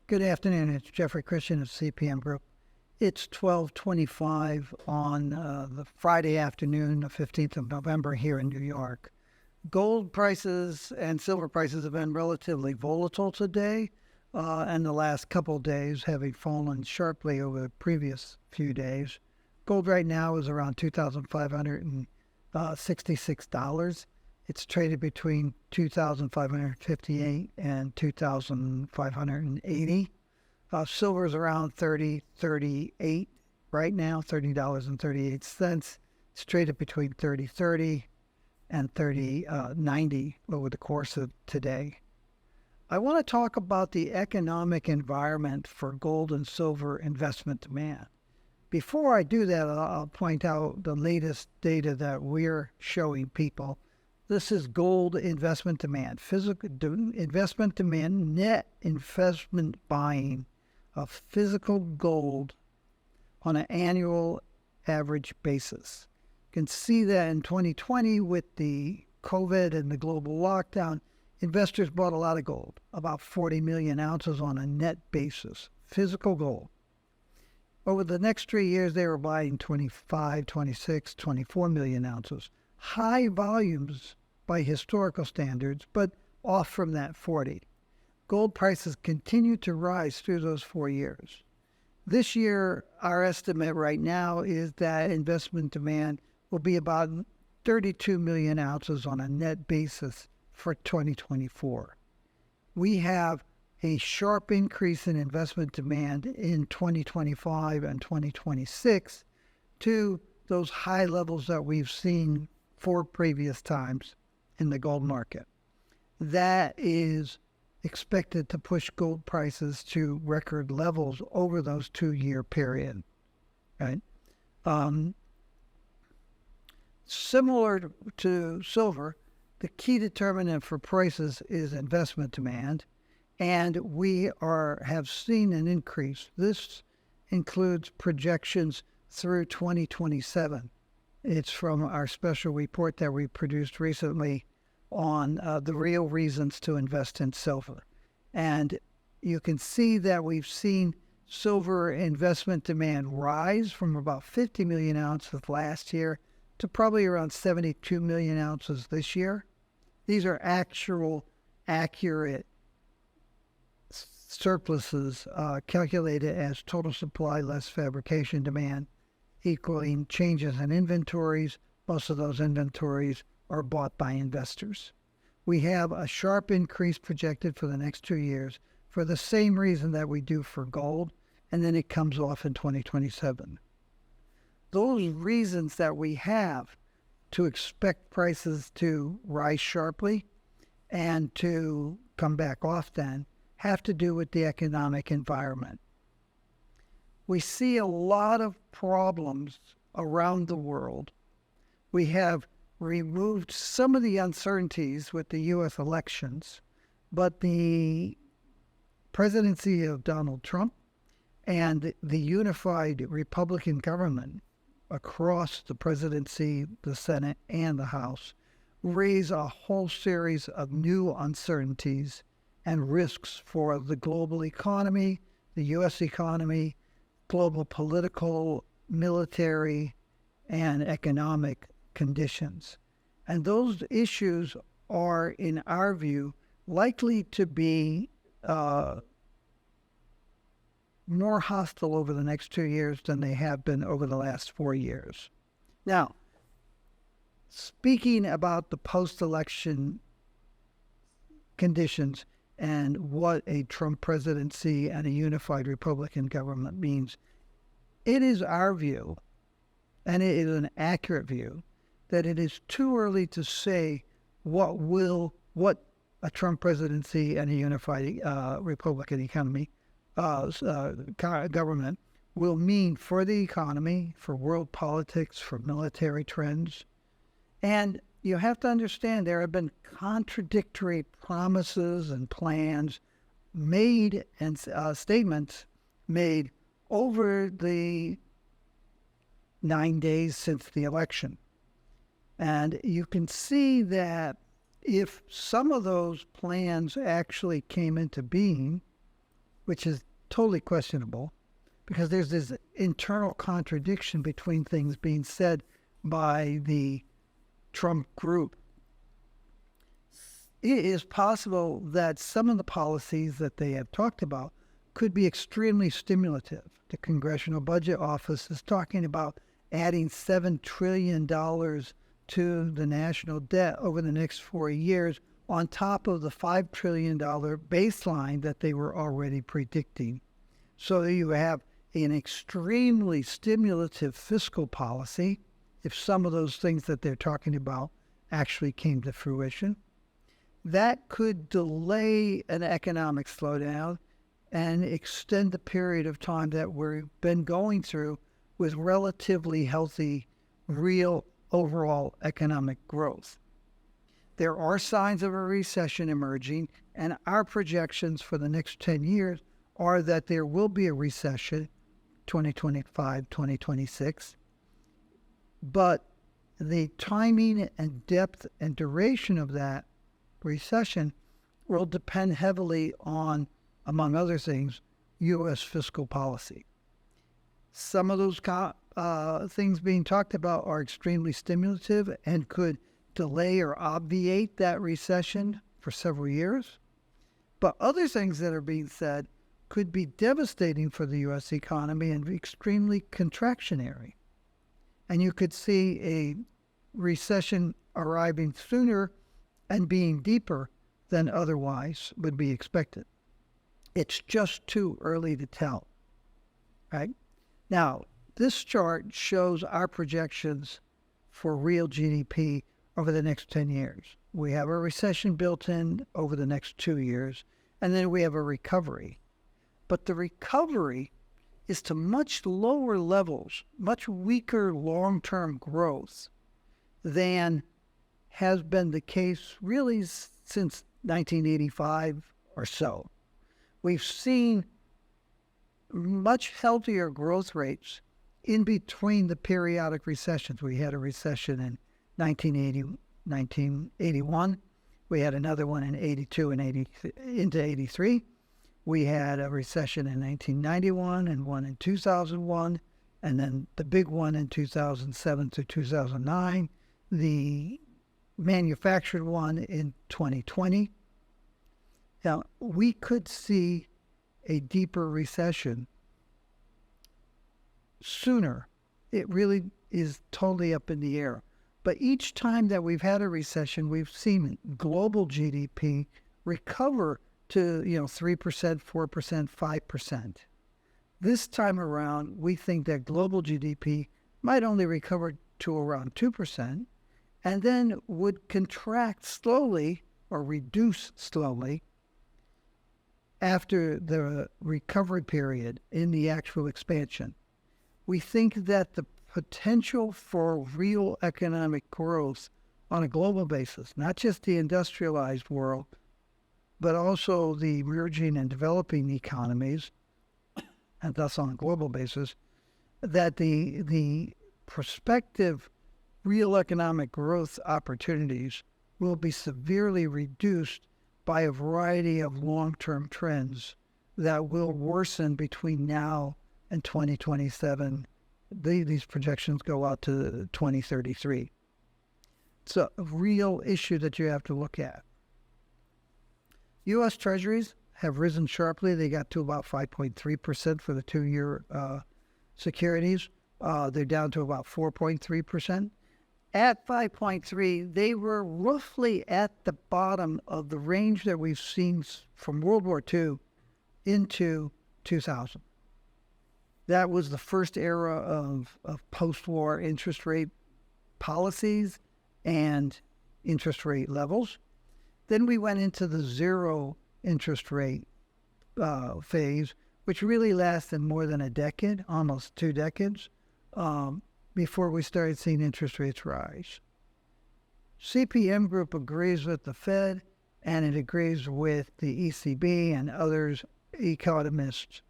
Good afternoon. It's Jeffrey Christian of CPM Group. It's 12:25 on the Friday afternoon, the 15th of November here in New York. Gold prices and silver prices have been relatively volatile today, and the last couple of days having fallen sharply over the previous few days. Gold right now is around $2,566. It's traded between $2,558 and $2,580. Silver is around $38 right now, $30.38. It's traded between $30.30 and $30.90 over the course of today. I want to talk about the economic environment for gold and silver investment demand. Before I do that, I'll point out the latest data that we're showing people. This is gold investment demand, physical investment demand, net investment buying of physical gold on an annual average basis. You can see that in 2020 with the COVID and the global lockdown, investors bought a lot of gold, about 40 million ounces on a net basis, physical gold. Over the next 3 years, they were buying 25, 26, 24 million ounces. High volumes by historical standards, but off from that 40. Gold prices continue to rise through those 4 years. This year, our estimate right now is that investment demand will be about 32 million ounces on a net basis for 2024. We have a sharp increase in investment demand in 2025 and 2026 to those high levels that we've seen 4 previous times in the gold market. That is expected to push gold prices to record levels over those 2-year period. Right? Similar to silver, the key determinant for prices is investment demand, and we have seen an increase. This includes projections through 2027. It's from our special report that we produced recently on the real reasons to invest in silver. And you can see that we've seen silver investment demand rise from about 50 million ounces last year to probably around 72 million ounces this year. These are actual, accurate surpluses calculated as total supply less fabrication demand, equaling changes in inventories. Most of those inventories are bought by investors. We have a sharp increase projected for the next 2 years for the same reason that we do for gold, and then it comes off in 2027. Those reasons that we have to expect prices to rise sharply and to come back off then have to do with the economic environment. We see a lot of problems around the world. We have removed some of the uncertainties with the U.S. elections, but the presidency of Donald Trump and the unified Republican government across the presidency, the Senate, and the House raise a whole series of new uncertainties and risks for the global economy, the U.S. economy, global political, military, and economic conditions. And those issues are, in our view, likely to be more hostile over the next 2 years than they have been over the last 4 years. Now, speaking about the post-election conditions and what a Trump presidency and a unified Republican government means, it is our view, and it is an accurate view, that it is too early to say what a Trump presidency and a unified Republican economy government will mean for the economy, for world politics, for military trends. And you have to understand there have been contradictory promises and plans made and statements made over the 9 days since the election. And you can see that if some of those plans actually came into being, which is totally questionable because there's this internal contradiction between things being said by the Trump group. It is possible that some of the policies that they have talked about could be extremely stimulative. The Congressional Budget Office is talking about adding $7 trillion to the national debt over the next 4 years on top of the $5 trillion baseline that they were already predicting. So you have an extremely stimulative fiscal policy if some of those things that they're talking about actually came to fruition. That could delay an economic slowdown and extend the period of time that we've been going through with relatively healthy, real overall economic growth. There are signs of a recession emerging, and our projections for the next 10 years are that there will be a recession, 2025, 2026. But the timing and depth and duration of that recession will depend heavily on, among other things, U.S. fiscal policy. Some of those things being talked about are extremely stimulative and could delay or obviate that recession for several years. But other things that are being said could be devastating for the U.S. economy and extremely contractionary. And you could see a recession arriving sooner and being deeper than otherwise would be expected. It's just too early to tell, right? Now, this chart shows our projections for real GDP over the next 10 years. We have a recession built in over the next 2 years, and then we have a recovery. But the recovery is to much lower levels, much weaker long-term growth than has been the case really since 1985 or so. We've seen much healthier growth rates in between the periodic recessions. We had a recession in 1981. We had another one in 82 and into 83. We had a recession in 1991 and one in 2001, and then the big one in 2007 to 2009, the manufactured one in 2020. Now, we could see a deeper recession sooner. It really is totally up in the air. But each time that we've had a recession, we've seen global GDP recover to 3%, 4%, 5%. This time around, we think that global GDP might only recover to around 2% and then would contract slowly or reduce slowly after the recovery period in the actual expansion. We think that the potential for real economic growth on a global basis, not just the industrialized world, but also the emerging and developing economies, and thus on a global basis, that the prospective real economic growth opportunities will be severely reduced by a variety of long-term trends that will worsen between now and 2027. These projections go out to 2033. It's a real issue that you have to look at. U.S. Treasuries have risen sharply. They got to about 5.3% for the 2-year securities. They're down to about 4.3%. At 5.3, they were roughly at the bottom of the range that we've seen from World War II into 2000. That was the first era of post-war interest rate policies and interest rate levels. Then we went into the zero interest rate phase, which really lasted more than a decade, almost 2 decades, before we started seeing interest rates rise. CPM Group agrees with the Fed, and it agrees with the ECB and others economists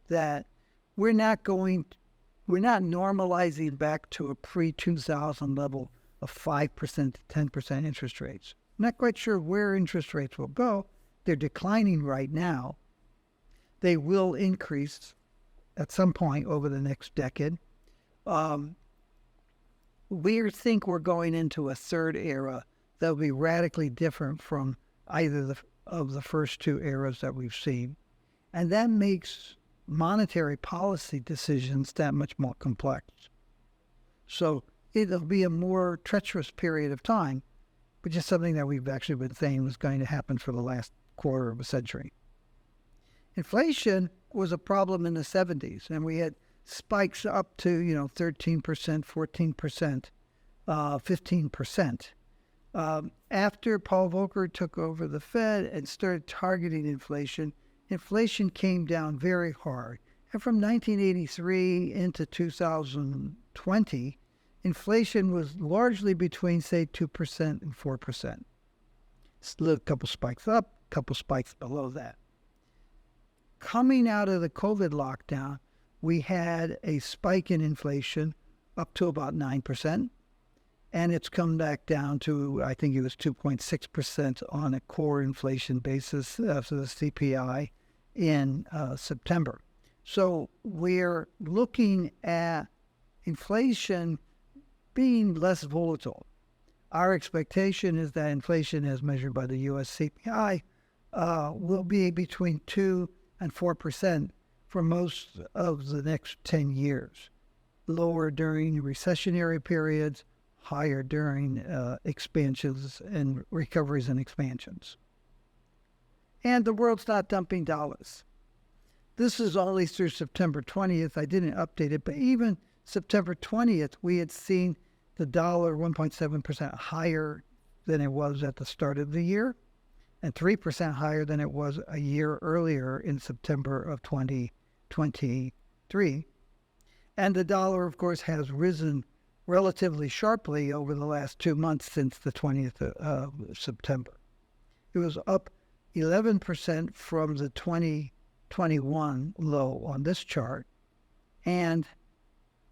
that we're not normalizing back to a pre-2000 level of 5% to 10% interest rates. I'm not quite sure where interest rates will go, they're declining right now. They will increase at some point over the next decade. We think we're going into a third era that will be radically different from either of the first two eras that we've seen. And that makes monetary policy decisions that much more complex. So it'll be a more treacherous period of time, which is something that we've actually been saying was going to happen for the last quarter of a century. Inflation was a problem in the 70s, and we had spikes up to 13%, 14%, 15%. After Paul Volcker took over the Fed and started targeting inflation, inflation came down very hard. And from 1983 into 2020, inflation was largely between, say, 2% and 4%. A couple spikes up, a couple spikes below that. Coming out of the COVID lockdown, we had a spike in inflation up to about 9%, and it's come back down to, I think it was 2.6% on a core inflation basis for the CPI in September. So we're looking at inflation being less volatile. Our expectation is that inflation, as measured by the U.S. CPI, will be between 2 and 4% for most of the next 10 years. Lower during recessionary periods, higher during expansions and recoveries and expansions. And the world's not dumping dollars. This is only through September 20th. I didn't update it, but even September 20th, we had seen the dollar 1.7% higher than it was at the start of the year, and 3% higher than it was a year earlier in September of 2023. And the dollar, of course, has risen relatively sharply over the last 2 months since the 20th of September. It was up 11% from the 2021 low on this chart, and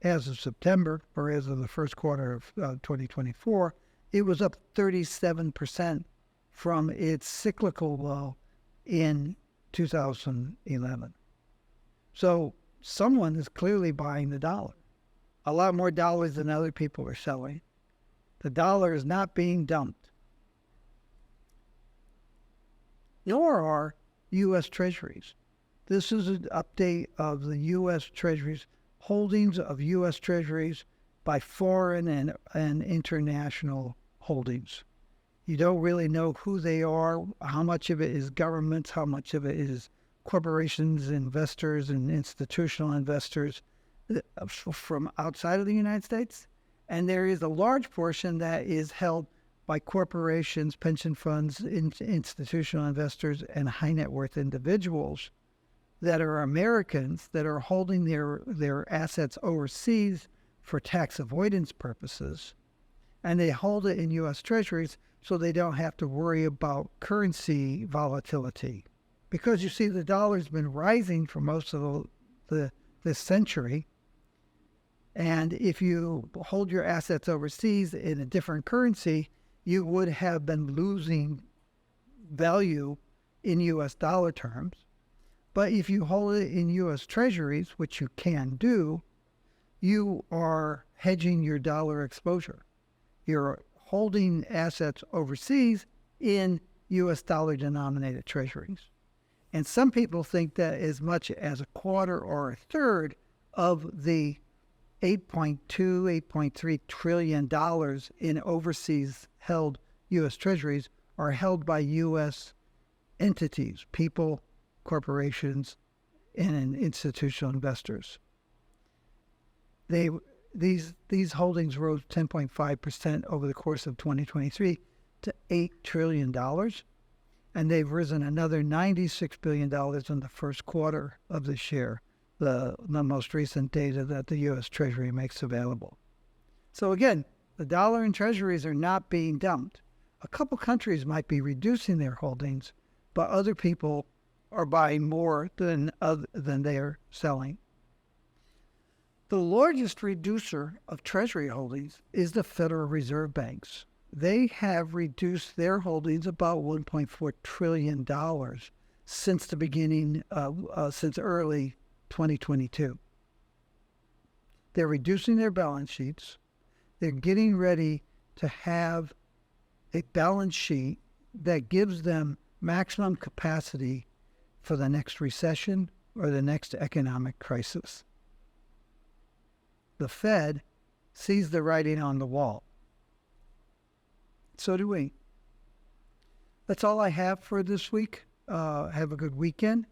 as of September, or as of the first quarter of 2024, it was up 37% from its cyclical low in 2011. So someone is clearly buying the dollar. A lot more dollars than other people are selling. The dollar is not being dumped. Nor are U.S. Treasuries. This is an update of the U.S. Treasuries, holdings of U.S. Treasuries by foreign and international holdings. You don't really know who they are, how much of it is governments, how much of it is corporations, investors, and institutional investors from outside of the United States. And there is a large portion that is held by corporations, pension funds, institutional investors, and high net worth individuals that are Americans that are holding their assets overseas for tax avoidance purposes. And they hold it in U.S. Treasuries so they don't have to worry about currency volatility. Because you see, the dollar's been rising for most of this century. And if you hold your assets overseas in a different currency, you would have been losing value in U.S. dollar terms. But if you hold it in U.S. Treasuries, which you can do, you are hedging your dollar exposure. You're holding assets overseas in U.S. dollar-denominated treasuries. And some people think that as much as a quarter or a third of the $8.2, $8.3 trillion in overseas held U.S. Treasuries are held by U.S. entities, people, corporations, and institutional investors. These holdings rose 10.5% over the course of 2023 to $8 trillion, and they've risen another $96 billion in the first quarter of this year, the most recent data that the U.S. Treasury makes available. So again, the dollar and treasuries are not being dumped. A couple countries might be reducing their holdings, but other people are buying more than they are selling. The largest reducer of treasury holdings is the Federal Reserve banks. they have reduced their holdings about $1.4 trillion since the beginning since early 2022. They're reducing their balance sheets. They're getting ready to have a balance sheet that gives them maximum capacity for the next recession or the next economic crisis. The Fed sees the writing on the wall. So do we. That's all I have for this week. Have a good weekend.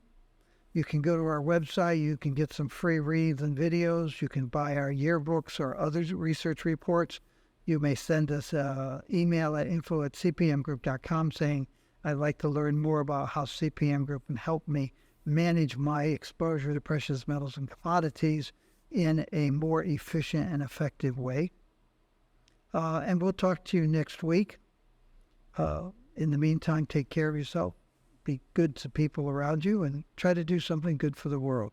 You can go to our website. You can get some free reads and videos. You can buy our yearbooks or other research reports. You may send us an email at info@cpmgroup.com saying, I'd like to learn more about how CPM Group can help me manage my exposure to precious metals and commodities in a more efficient and effective way. And we'll talk to you next week. In the meantime, take care of yourself. Be good to people around you and try to do something good for the world.